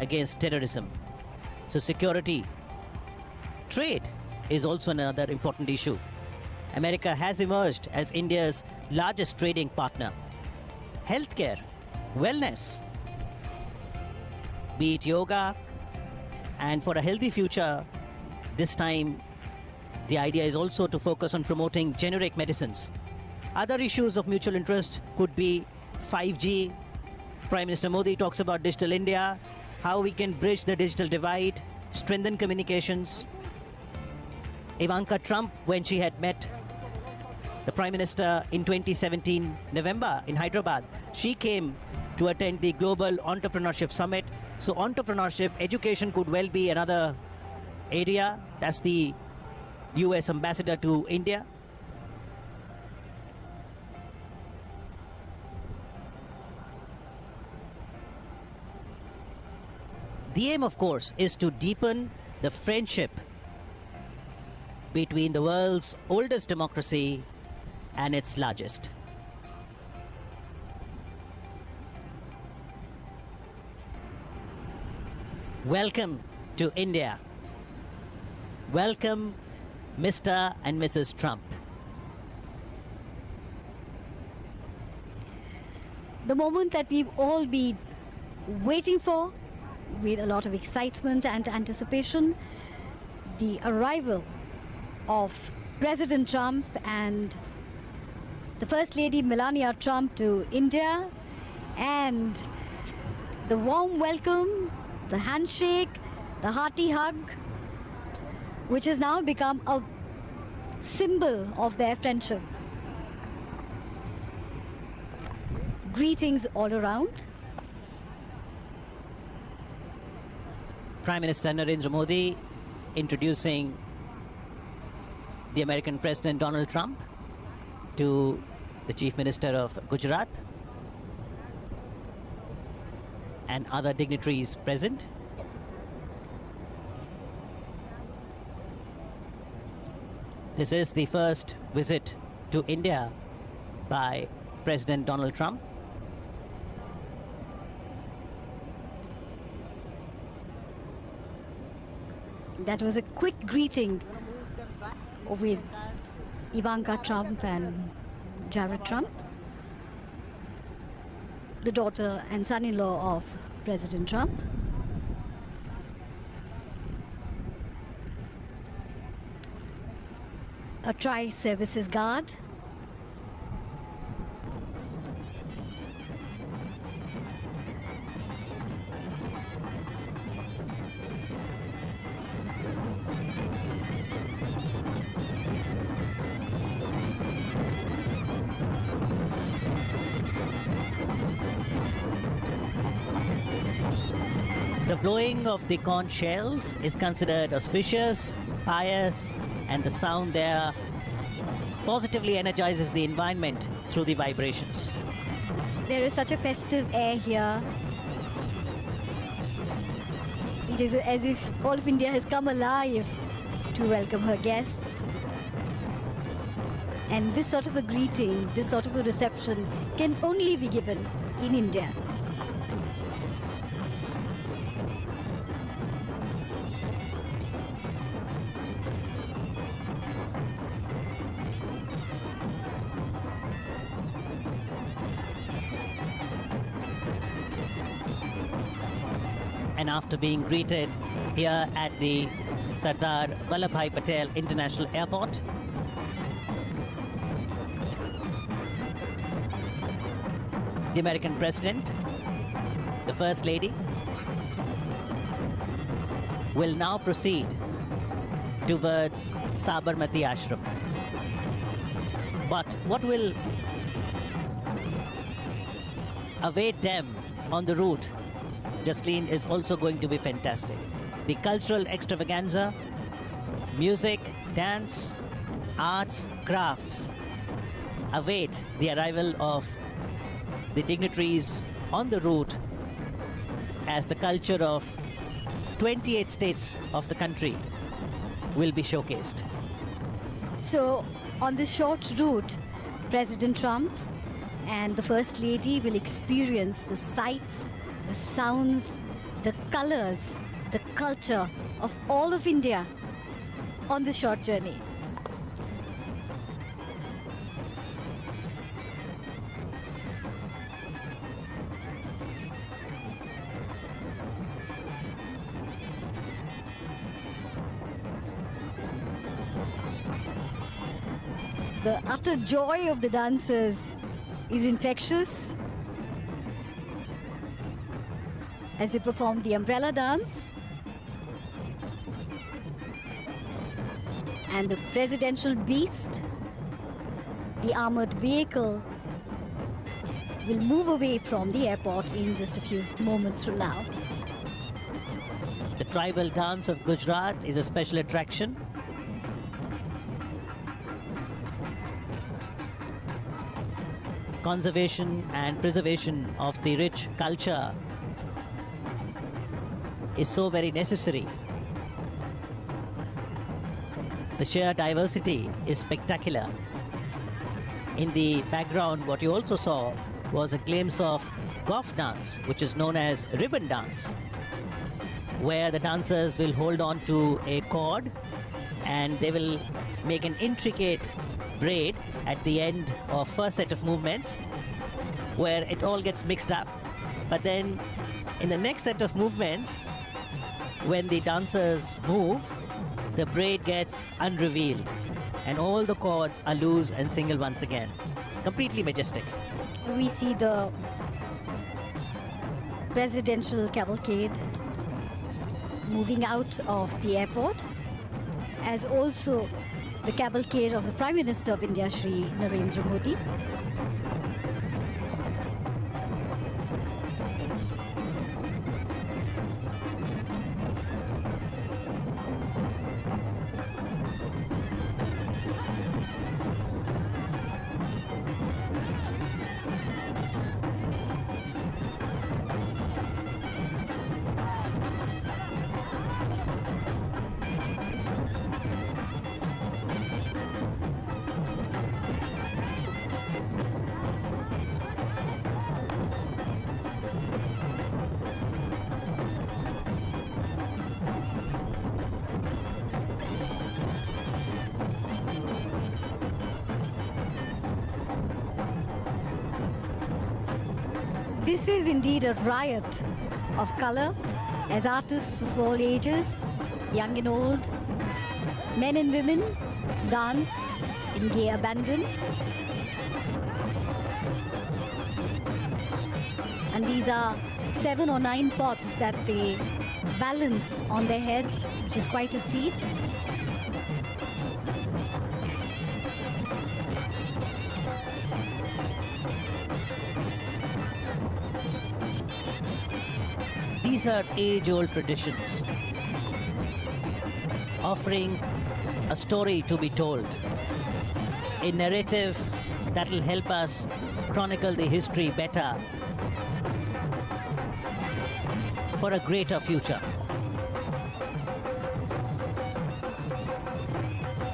against terrorism. So security, trade is also another important issue. America has emerged as India's largest trading partner. Healthcare, wellness, be it yoga, and for a healthy future, this time the idea is also to focus on promoting generic medicines. Other issues of mutual interest could be 5G. Prime Minister Modi talks about Digital India, how we can bridge the digital divide, strengthen communications. Ivanka Trump, when she had met the Prime Minister in 2017 November in Hyderabad, she came to attend the Global Entrepreneurship Summit. So entrepreneurship, education could well be another area. That's the US ambassador to India. The aim, of course, is to deepen the friendship between the world's oldest democracy and its largest. Welcome to India. Welcome, Mr. and Mrs. Trump. The moment that we've all been waiting for with a lot of excitement and anticipation, the arrival of President Trump and the First Lady Melania Trump to India, and the warm welcome, the handshake, the hearty hug, which has now become a symbol of their friendship. Greetings all around. Prime Minister Narendra Modi introducing the American President Donald Trump to the Chief Minister of Gujarat and other dignitaries present. This is the first visit to India by President Donald Trump. That was a quick greeting with Ivanka Trump and Jared Trump, the daughter and son-in-law of President Trump. A tri-services guard. The blowing of the conch shells is considered auspicious, pious, and the sound there positively energizes the environment through the vibrations. There is such a festive air here. It is as if all of India has come alive to welcome her guests. And this sort of a greeting, this sort of a reception can only be given in India. And after being greeted here at the Sardar Vallabhbhai Patel International Airport, the American President, the First Lady, will now proceed towards Sabarmati Ashram. But what will await them on the route, Jasleen, is also going to be fantastic. The cultural extravaganza, music, dance, arts, crafts await the arrival of the dignitaries on the route as the culture of 28 states of the country will be showcased. So on this short route, President Trump and the First Lady will experience the sights, the sounds the colors, the culture of all of India on this short journey. The utter joy of the dancers is infectious as they perform the umbrella dance. And the presidential beast, the armored vehicle, will move away from the airport in just a few moments from now. The tribal dance of Gujarat is a special attraction. Conservation and preservation of the rich culture is so very necessary. The sheer diversity is spectacular. In the background, what you also saw was a glimpse of Goff dance, which is known as ribbon dance, where the dancers will hold on to a cord and they will make an intricate braid at the end of first set of movements where it all gets mixed up. But then in the next set of movements, when the dancers move, the braid gets unrevealed and all the cords are loose and single once again. Completely majestic. We see the presidential cavalcade moving out of the airport, as also the cavalcade of the Prime Minister of India, Shri Narendra Modi. This is indeed a riot of color as artists of all ages, young and old, men and women, dance in gay abandon. And these are 7 or 9 pots that they balance on their heads, which is quite a feat. These are age-old traditions, offering a story to be told, a narrative that will help us chronicle the history better for a greater future.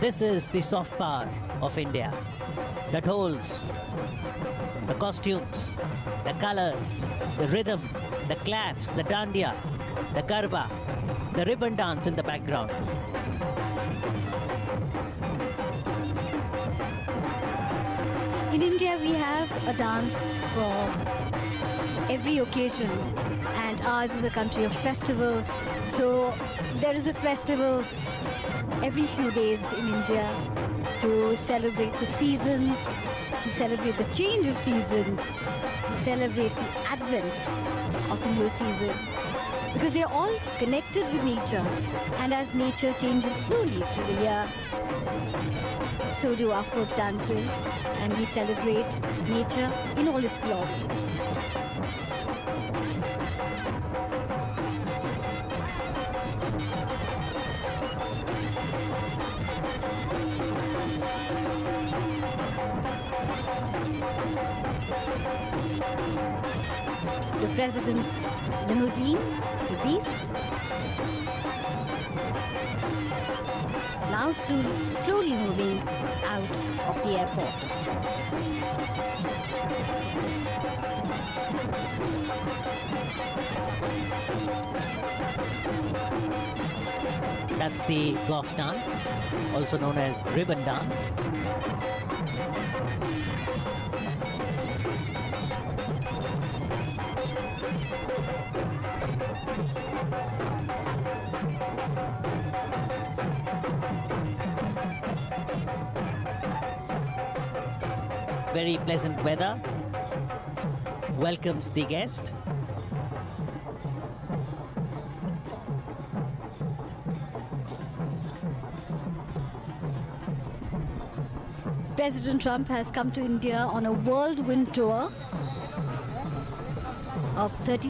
This is the soft power of India that holds the costumes, the colors, the rhythm, the clash, the dandiya, the garba, the ribbon dance in the background. In India, we have a dance for every occasion, and ours is a country of festivals. So there is a festival every few days in India to celebrate the seasons, to celebrate the change of seasons, to celebrate the advent of the new season, because they are all connected with nature, and as nature changes slowly through the year, so do our folk dances, and we celebrate nature in all its glory. The president's limousine, the beast. now slowly moving out of the airport. That's the golf dance, also known as ribbon dance. Very pleasant weather welcomes the guest. President Trump has come to India on a whirlwind tour of 30